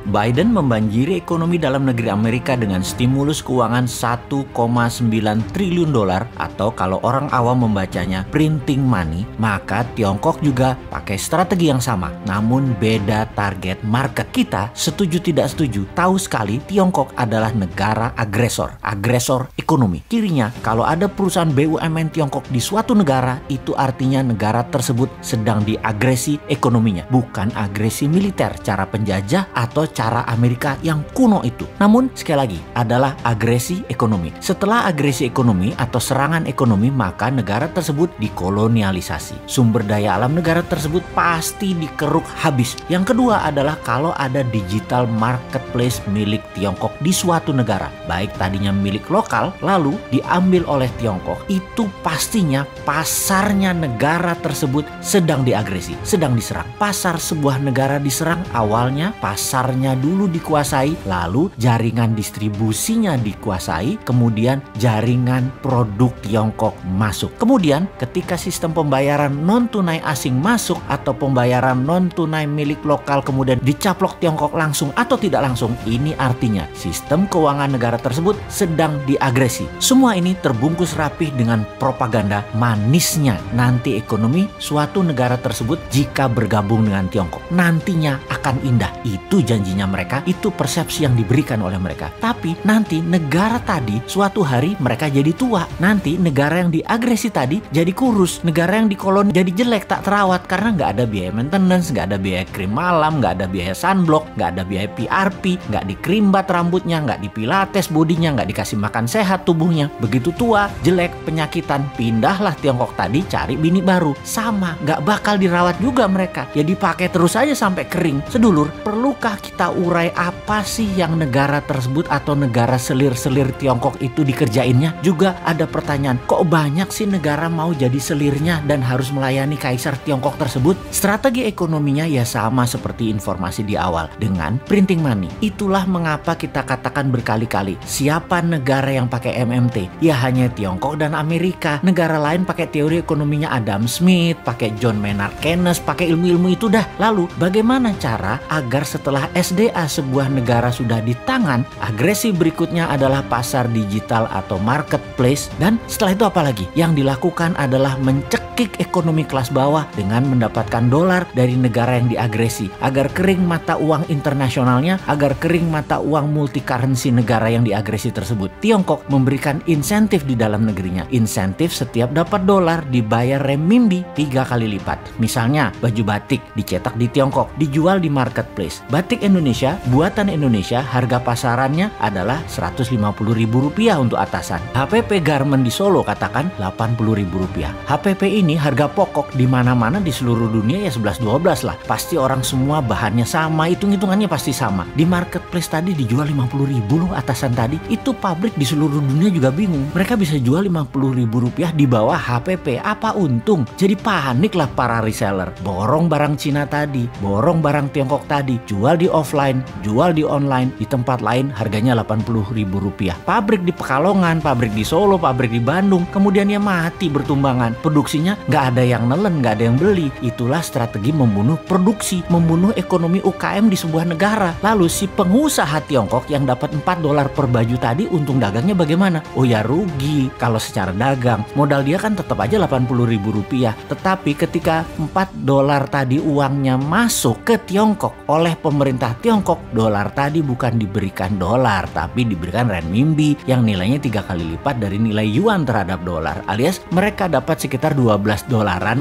Biden membanjiri ekonomi dalam negeri Amerika dengan stimulus keuangan 1,9 triliun dolar, atau kalau orang awam membacanya printing money. Maka Tiongkok juga pakai strategi yang sama, namun beda target market. Kita setuju tidak setuju, tahu sekali Tiongkok adalah negara agresor ekonomi. Kirinya, kalau ada perusahaan BUMN Tiongkok di suatu negara, itu artinya negara tersebut sedang diagresi ekonominya, bukan agresi militer, cara penjajah atau cara Amerika yang kuno itu. Namun sekali lagi adalah agresi ekonomi. Setelah agresi ekonomi atau serangan ekonomi, maka negara tersebut dikolonialisasi. Sumber daya alam negara tersebut pasti dikeruk habis. Yang kedua adalah kalau ada digital marketplace milik Tiongkok di suatu negara, baik tadinya milik lokal lalu diambil oleh Tiongkok, itu pastinya pasarnya negara tersebut sedang diagresi, sedang diserang. Pasar sebuah negara diserang, awalnya pasarnya dulu dikuasai, lalu jaringan distribusinya dikuasai, kemudian jaringan produk Tiongkok masuk. Kemudian ketika sistem pembayaran non-tunai asing masuk atau pembayaran non-tunai milik lokal kemudian dicaplok Tiongkok langsung atau tidak langsung, ini artinya sistem keuangan negara tersebut sedang diagresi. Semua ini terbungkus rapih dengan propaganda manisnya nanti ekonomi suatu negara tersebut jika bergabung dengan Tiongkok nantinya akan indah. Itu janjinya mereka, itu persepsi yang diberikan oleh mereka. Tapi nanti negara tadi suatu hari mereka jadi tua. Nanti negara yang diagresi tadi jadi kurus. Negara yang dikoloni jadi jelek, tak terawat karena nggak ada biaya maintenance, nggak ada biaya krim malam, nggak ada biaya sunblock, nggak ada biaya PRP, nggak dikrimbat rambutnya, nggak dipilates bodinya, nggak dikasih makan sehat tubuhnya. Begitu tua, jelek, penyakitan, pindahlah Tiongkok tadi cari bini baru. Sama, nggak bakal dirawat juga mereka. Ya dipakai terus aja sampai kering. Sedulur, perlukah kita urai apa sih yang negara tersebut atau negara selir-selir Tiongkok itu dikerjainnya? Juga ada pertanyaan, kok banyak sih negara mau jadi selirnya dan harus melayani kaisar Tiongkok tersebut? Strategi ekonominya ya sama seperti informasi di awal, dengan printing money. Itulah mengapa kita katakan berkali-kali, siapa negara yang pakai MMT? Ya hanya Tiongkok dan Amerika. Negara lain pakai teori ekonominya Adam Smith, pakai John Maynard Keynes, pakai ilmu-ilmu itu dah. Lalu bagaimana cara agar setelah SDA sebuah negara sudah di tangan, agresi berikutnya adalah pasar digital atau marketplace, dan setelah itu apa lagi? Yang dilakukan adalah mencekik ekonomi kelas bawah dengan mendapatkan dolar dari negara yang diagresi agar kering mata uang internasionalnya, agar kering mata uang multi currency negara yang diagresi tersebut. Tiongkok memberikan insentif di dalam negerinya. Insentif setiap dapat dolar dibayar renminbi 3 kali lipat. Misalnya baju batik dicetak di Tiongkok, dijual di marketplace. Batik Indonesia, buatan Indonesia, harga pasarannya adalah Rp150.000 untuk atasan. HPP Garment di Solo katakan Rp80.000. HPP ini harga pokok di mana-mana di seluruh dunia ya 11-12 lah. Pasti orang semua bahannya sama, hitung-hitungannya pasti sama. Di marketplace tadi dijual Rp50.000 loh atasan tadi. Itu pabrik di seluruh dunia juga bingung. Mereka bisa jual Rp50.000 di bawah HPP. Apa untung? Jadi panik lah para reseller. Borong barang Cina tadi, borong barang Tiongkok tadi, jual di offline, jual di online, di tempat lain harganya Rp80.000. Pabrik di Pekalongan, pabrik di Solo, pabrik di Bandung, kemudian ya mati bertumbangan. Produksinya nggak ada yang nelen, nggak ada yang beli. Itulah strategi membunuh produksi, membunuh ekonomi UKM di sebuah negara. Lalu si pengusaha Tiongkok yang dapat $4 per baju tadi, untung dagangnya bagaimana? Oh ya rugi kalau secara dagang. Modal dia kan tetap aja Rp80.000. Tetapi ketika $4 tadi uangnya masuk ke Tiongkok oleh pemerintah Tiongkok, dolar tadi bukan diberikan dolar, tapi diberikan renminbi yang nilainya 3 kali lipat dari nilai yuan terhadap dolar, alias mereka dapat sekitar $12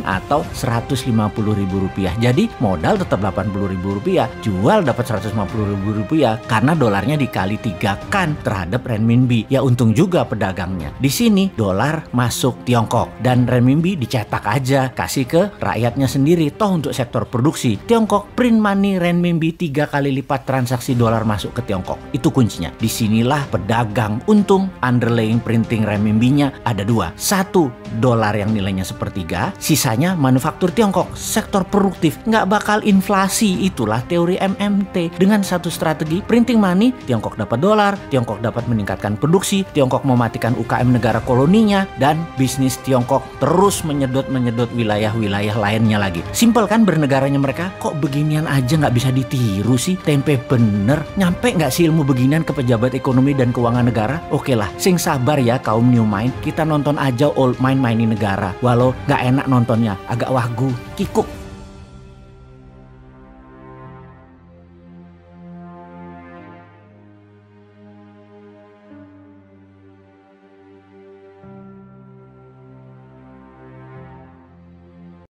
atau Rp150.000. Jadi modal tetap Rp80.000, jual dapat Rp150.000 karena dolarnya dikali 3 kan terhadap renminbi. Ya untung juga pedagangnya. Di sini dolar masuk Tiongkok dan renminbi dicetak aja, kasih ke rakyatnya sendiri. Toh untuk sektor produksi, Tiongkok print money renminbi 3 kali lipat transaksi dolar masuk ke Tiongkok. Itu kuncinya. Disinilah pedagang untung. Underlying printing renminbinya ada dua. Satu, dolar yang nilainya sepertiga, sisanya manufaktur Tiongkok, sektor produktif, nggak bakal inflasi. Itulah teori MMT. Dengan satu strategi printing money, Tiongkok dapat dolar, Tiongkok dapat meningkatkan produksi, Tiongkok mematikan UKM negara koloninya, dan bisnis Tiongkok terus menyedot wilayah-wilayah lainnya lagi. Simpel kan bernegaranya mereka? Kok beginian aja nggak bisa ditiru sih? sih? Tempe bener. Nyampe nggak sih ilmu beginian ke pejabat ekonomi dan keuangan negara? Oke lah, sing sabar ya kaum new mind. Kita nonton aja old mind mainin negara. Walau nggak enak nontonnya, agak wagu, kikuk.